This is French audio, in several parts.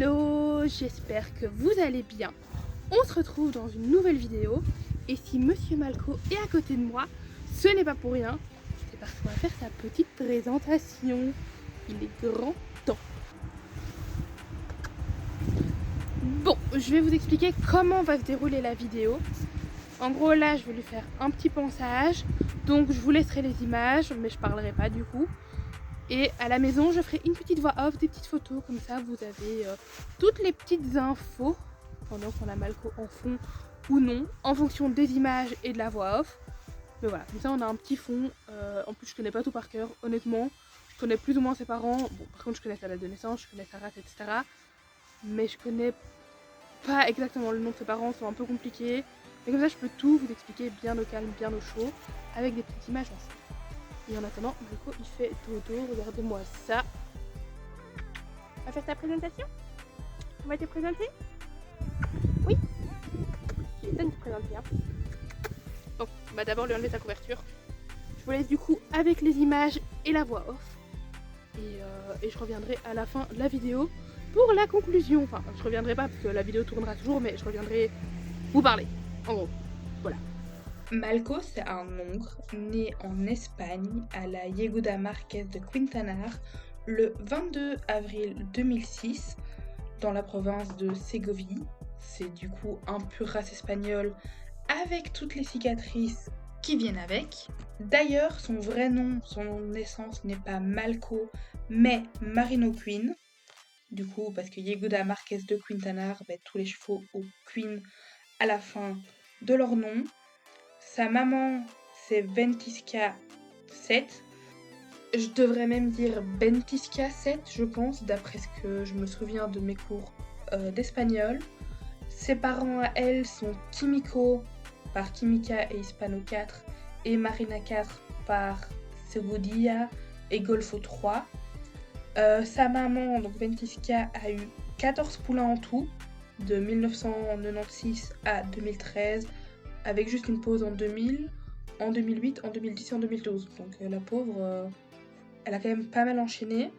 Hello, j'espère que vous allez bien. On se retrouve dans une nouvelle vidéo et si Monsieur Malco est à côté de moi, ce n'est pas pour rien, c'est parce qu'on va faire sa petite présentation. Il est grand temps. Bon, je vais vous expliquer comment va se dérouler la vidéo. En gros là, je vais lui faire un petit ponçage, donc je vous laisserai les images, mais je parlerai pas du coup. Et à la maison, je ferai une petite voix off, des petites photos, comme ça vous avez toutes les petites infos pendant qu'on a Malco en fond ou non, en fonction des images et de la voix off. Mais voilà, comme ça on a un petit fond. En plus, je connais pas tout par cœur, honnêtement. Je connais plus ou moins ses parents. Bon, par contre, je connais sa date de naissance, je connais sa race, etc. Mais je connais pas exactement le nom de ses parents, c'est un peu compliqué. Mais comme ça, je peux tout vous expliquer bien au calme, bien au chaud, avec des petites images ensemble. Et en attendant, Malco il fait dodo, regardez-moi ça. On va faire ta présentation? On va te présenter? Oui? Je vais te présenter. Hein. Bon, on va d'abord lui enlever sa couverture. Je vous laisse du coup avec les images et la voix off. Et je reviendrai à la fin de la vidéo pour la conclusion. Enfin, je reviendrai pas parce que la vidéo tournera toujours, mais je reviendrai vous parler. En gros, voilà. Malco, c'est un Hongre né en Espagne à la Yeguda Marquès de Quintanar le 22 avril 2006 dans la province de Ségovie. C'est du coup un pur race espagnol avec toutes les cicatrices qui viennent avec. D'ailleurs, son vrai nom, son nom de naissance n'est pas Malco, mais Marino Queen. Du coup, parce que Yeguda Marquès de Quintanar, tous les chevaux ont Queen à la fin de leur nom. Sa maman, c'est Ventisca 7. Je devrais même dire Bentisca 7, je pense, d'après ce que je me souviens de mes cours d'espagnol. Ses parents à elle sont Quimico par Quimica et Hispano 4 et Marina 4 par Segudia et Golfo 3. Sa maman, donc Ventisca, a eu 14 poulains en tout, de 1996 à 2013, avec juste une pause en 2000, en 2008, en 2010 et en 2012. Donc la pauvre, elle a quand même pas mal enchaîné.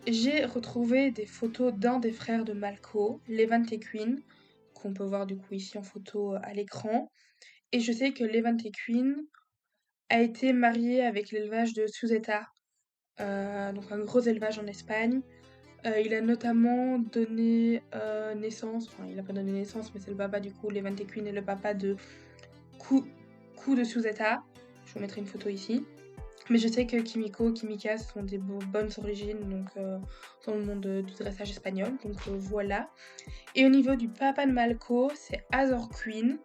J'ai retrouvé des photos d'un des frères de Malco, Levante Queen, qu'on peut voir du coup ici en photo à l'écran. Et je sais que Levante Queen a été marié avec l'élevage de Suzeta, donc un gros élevage en Espagne. Il a notamment donné naissance, enfin il a pas donné naissance, mais c'est le papa du coup, Levante Queen est le papa de Coup de Suzeta. Je vous mettrai une photo ici. Mais je sais que Kimiko, Kimika sont des bonnes origines donc, dans le monde du dressage espagnol. Donc voilà. Et au niveau du papa de Malco, c'est Azor Queen,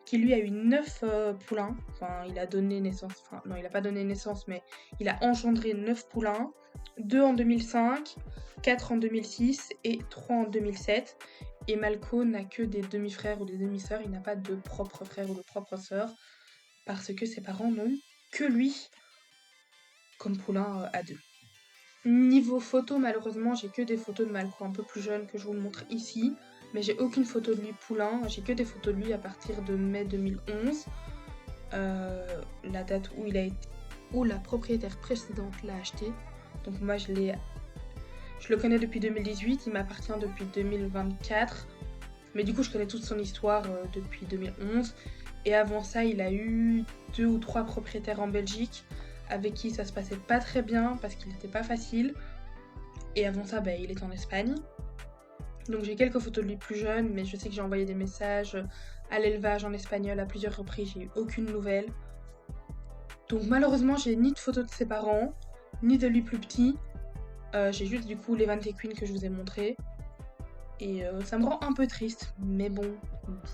qui lui a eu 9 poulains. Enfin, il a donné naissance. Enfin, non, il n'a pas donné naissance, mais il a engendré 9 poulains. 2 en 2005, 4 en 2006 et 3 en 2007. Et Malco n'a que des demi-frères ou des demi-sœurs. Il n'a pas de propre frère ou de propre sœur. Parce que ses parents n'ont que lui comme poulain à deux. Niveau photo, malheureusement, j'ai que des photos de Malco un peu plus jeune que je vous montre ici. Mais j'ai aucune photo de lui poulain. J'ai que des photos de lui à partir de mai 2011. La date où il a été, où la propriétaire précédente l'a acheté. Donc moi, je le connais depuis 2018. Il m'appartient depuis 2024. Mais du coup, je connais toute son histoire depuis 2011. Et avant ça, il a eu 2 ou 3 propriétaires en Belgique avec qui ça se passait pas très bien parce qu'il n'était pas facile. Et avant ça, il est en Espagne. Donc j'ai quelques photos de lui plus jeune, mais je sais que j'ai envoyé des messages à l'élevage en espagnol à plusieurs reprises, j'ai eu aucune nouvelle. Donc malheureusement, j'ai ni de photos de ses parents, ni de lui plus petit. J'ai juste du coup Levante Queen que je vous ai montré. Et ça me rend un peu triste, mais bon,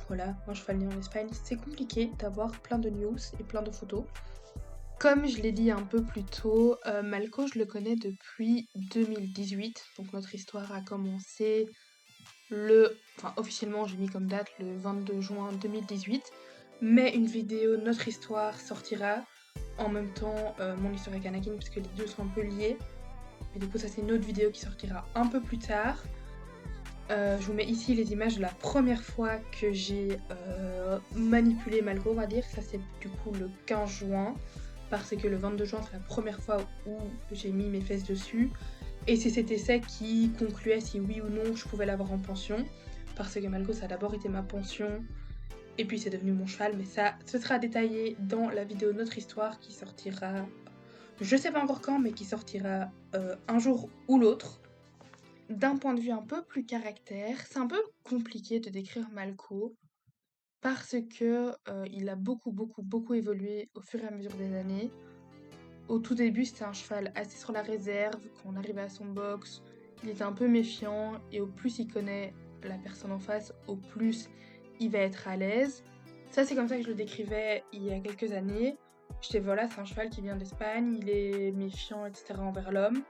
voilà, moi je cheval né en Espagne, c'est compliqué d'avoir plein de news et plein de photos. Comme je l'ai dit un peu plus tôt, Malco, je le connais depuis 2018, donc notre histoire a commencé officiellement j'ai mis comme date le 22 juin 2018, mais une vidéo Notre Histoire sortira en même temps Mon Histoire avec Anakin, puisque les deux sont un peu liés. Mais du coup ça c'est une autre vidéo qui sortira un peu plus tard. Je vous mets ici les images de la première fois que j'ai manipulé Malco, on va dire. Ça c'est du coup le 15 juin, parce que le 22 juin c'est la première fois où j'ai mis mes fesses dessus. Et c'est cet essai qui concluait si oui ou non je pouvais l'avoir en pension. Parce que Malco, ça a d'abord été ma pension. Et puis c'est devenu mon cheval. Mais ça, ce sera détaillé dans la vidéo Notre Histoire qui sortira, je sais pas encore quand, mais qui sortira un jour ou l'autre. D'un point de vue un peu plus caractère, c'est un peu compliqué de décrire Malco. Parce que il a beaucoup évolué au fur et à mesure des années. Au tout début, c'était un cheval assez sur la réserve. Quand on arrivait à son box, il était un peu méfiant. Et au plus il connaît la personne en face, au plus il va être à l'aise. Ça, c'est comme ça que je le décrivais il y a quelques années. J'étais voilà, c'est un cheval qui vient d'Espagne, il est méfiant, etc. envers l'homme.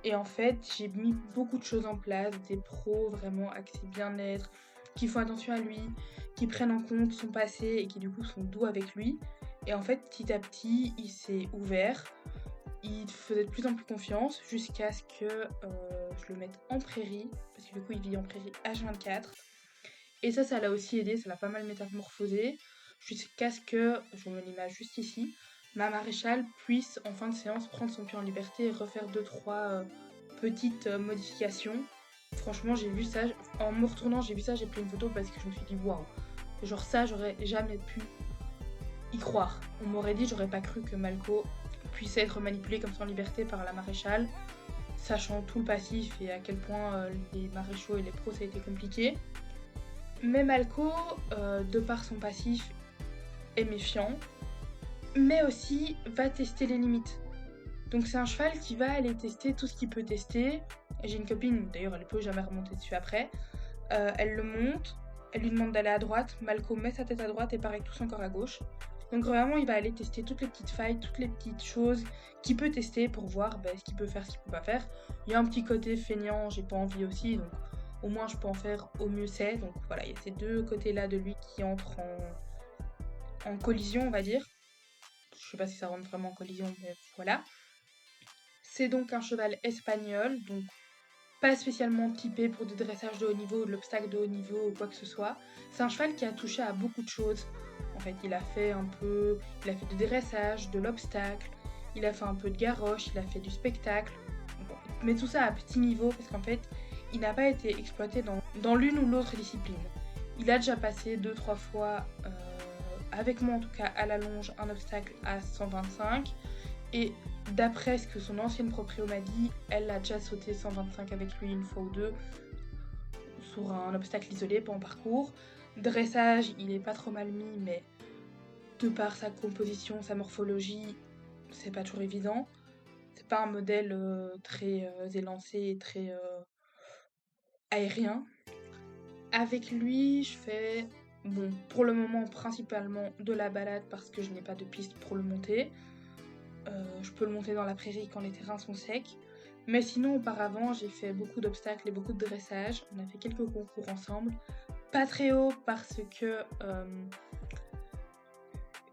Et en fait, j'ai mis beaucoup de choses en place, des pros vraiment axés bien-être, qui font attention à lui, qui prennent en compte son passé et qui du coup sont doux avec lui. Et en fait, petit à petit, il s'est ouvert, il faisait de plus en plus confiance jusqu'à ce que je le mette en prairie, parce que du coup, il vit en prairie H24. Et ça l'a aussi aidé, ça l'a pas mal métamorphosé, jusqu'à ce que, je vous mets l'image juste ici, ma maréchale puisse en fin de séance prendre son pied en liberté et refaire 2-3 petites modifications. Franchement, j'ai vu ça, en me retournant, j'ai vu ça, j'ai pris une photo parce que je me suis dit waouh, genre ça, j'aurais jamais pu y croire. On m'aurait dit, j'aurais pas cru que Malco puisse être manipulé comme ça en liberté par la maréchale, sachant tout le passif et à quel point les maréchaux et les pros ça a été compliqué. Mais Malco, de par son passif, est méfiant, mais aussi va tester les limites. Donc c'est un cheval qui va aller tester tout ce qu'il peut tester. J'ai une copine, d'ailleurs elle peut jamais remonter dessus après, elle le monte, elle lui demande d'aller à droite, Malco met sa tête à droite et pareil tout son corps à gauche. Donc vraiment il va aller tester toutes les petites failles, toutes les petites choses qu'il peut tester pour voir ce qu'il peut faire, ce qu'il peut pas faire. Il y a un petit côté feignant, j'ai pas envie aussi, donc au moins je peux en faire au mieux c'est. Donc voilà, il y a ces deux côtés-là de lui qui entrent en collision, on va dire. Je sais pas si ça rentre vraiment en collision, mais voilà. C'est donc un cheval espagnol, donc pas spécialement typé pour du dressage de haut niveau, de l'obstacle de haut niveau ou quoi que ce soit. C'est un cheval qui a touché à beaucoup de choses. En fait, il a fait du dressage, de l'obstacle, il a fait un peu de garroche, il a fait du spectacle. Bon, mais tout ça à petit niveau parce qu'en fait, il n'a pas été exploité dans l'une ou l'autre discipline. Il a déjà passé 2-3 fois, avec moi en tout cas, à la longe, un obstacle à 125. Et d'après ce que son ancienne proprio m'a dit, elle a déjà sauté 125 avec lui une fois ou deux sur un obstacle isolé, pas en parcours. Dressage, il est pas trop mal mis, mais de par sa composition, sa morphologie, c'est pas toujours évident. C'est pas un modèle très élancé et très aérien. Avec lui, je fais, bon, pour le moment, principalement de la balade parce que je n'ai pas de piste pour le monter. Je peux le monter dans la prairie quand les terrains sont secs. Mais sinon, auparavant, j'ai fait beaucoup d'obstacles et beaucoup de dressage. On a fait quelques concours ensemble. Pas très haut parce que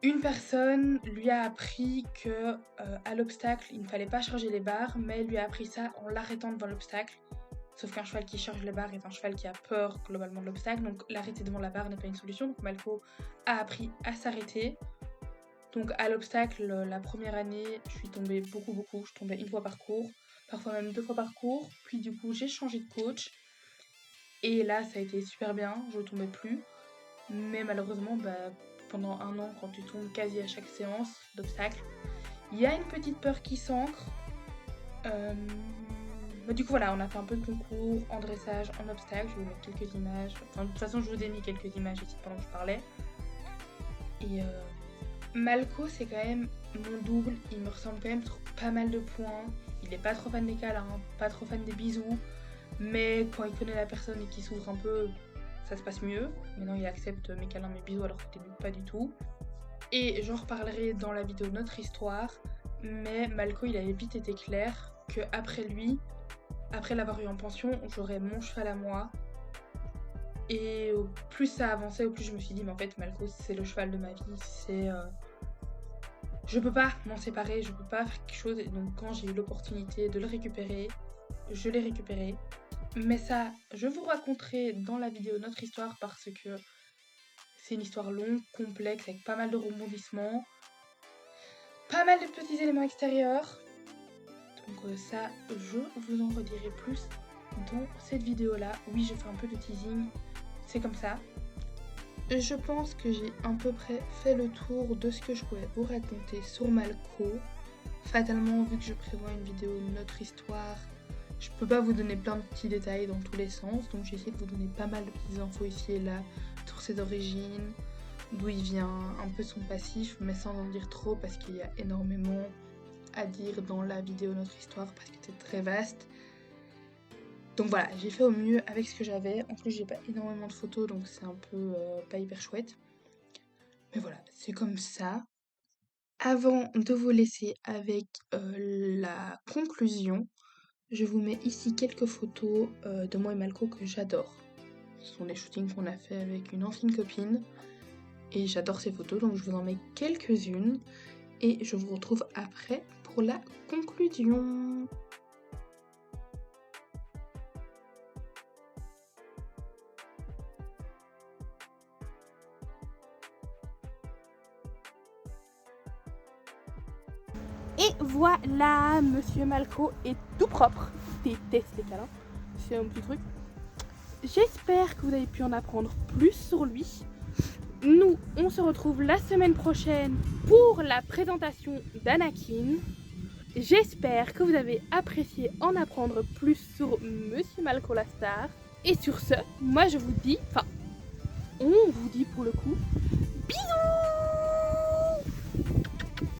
une personne lui a appris que à l'obstacle, il ne fallait pas charger les barres, mais elle lui a appris ça en l'arrêtant devant l'obstacle. Sauf qu'un cheval qui charge les barres est un cheval qui a peur globalement de l'obstacle, donc l'arrêter devant la barre n'est pas une solution. Donc Malco a appris à s'arrêter. Donc à l'obstacle, la première année, je suis tombée beaucoup. Je tombais une fois par cours, parfois même 2 fois par cours. Puis du coup, j'ai changé de coach. Et là, ça a été super bien, je ne tombais plus. Mais malheureusement, pendant 1 an, quand tu tombes quasi à chaque séance d'obstacle, il y a une petite peur qui s'ancre. Du coup, voilà, on a fait un peu de concours en dressage, en obstacle. Je vais vous mettre quelques images. Enfin, de toute façon, je vous ai mis quelques images ici pendant que je parlais. Et Malco, c'est quand même mon double. Il me ressemble quand même pas mal de points. Il est pas trop fan des câlins, pas trop fan des bisous. Mais quand il connaît la personne et qu'il s'ouvre un peu, ça se passe mieux. Maintenant, il accepte mes câlins, mes bisous, alors qu'au début, pas du tout. Et j'en reparlerai dans la vidéo Notre Histoire. Mais Malco, il avait vite été clair qu'après lui, après l'avoir eu en pension, j'aurais mon cheval à moi. Et au plus ça avançait, au plus je me suis dit, mais en fait, Malco, c'est le cheval de ma vie. Je peux pas m'en séparer, je peux pas faire quelque chose. Et donc, quand j'ai eu l'opportunité de le récupérer, je l'ai récupéré. Mais ça, je vous raconterai dans la vidéo Notre Histoire parce que c'est une histoire longue, complexe, avec pas mal de rebondissements, pas mal de petits éléments extérieurs. Donc ça, je vous en redirai plus dans cette vidéo-là. Oui, j'ai fait un peu de teasing, c'est comme ça. Je pense que j'ai à peu près fait le tour de ce que je pouvais vous raconter sur Malco. Fatalement, vu que je prévois une vidéo de notre histoire, je peux pas vous donner plein de petits détails dans tous les sens, donc j'ai essayé de vous donner pas mal de petites infos ici et là sur ses origines, d'où il vient, un peu son passif, mais sans en dire trop parce qu'il y a énormément à dire dans la vidéo Notre Histoire parce que c'est très vaste. Donc voilà, j'ai fait au mieux avec ce que j'avais. En plus, j'ai pas énormément de photos, donc c'est un peu pas hyper chouette. Mais voilà, c'est comme ça. Avant de vous laisser avec la conclusion, je vous mets ici quelques photos de moi et Malco que j'adore. Ce sont des shootings qu'on a fait avec une ancienne copine. Et j'adore ces photos, donc je vous en mets quelques-unes. Et je vous retrouve après pour la conclusion. Et voilà, Monsieur Malco est tout propre. Déteste les câlins, c'est un petit truc. J'espère que vous avez pu en apprendre plus sur lui. Nous, on se retrouve la semaine prochaine pour la présentation d'Anakin. J'espère que vous avez apprécié en apprendre plus sur Monsieur Malco la star. Et sur ce, moi je vous dis, on vous dit pour le coup, bisous!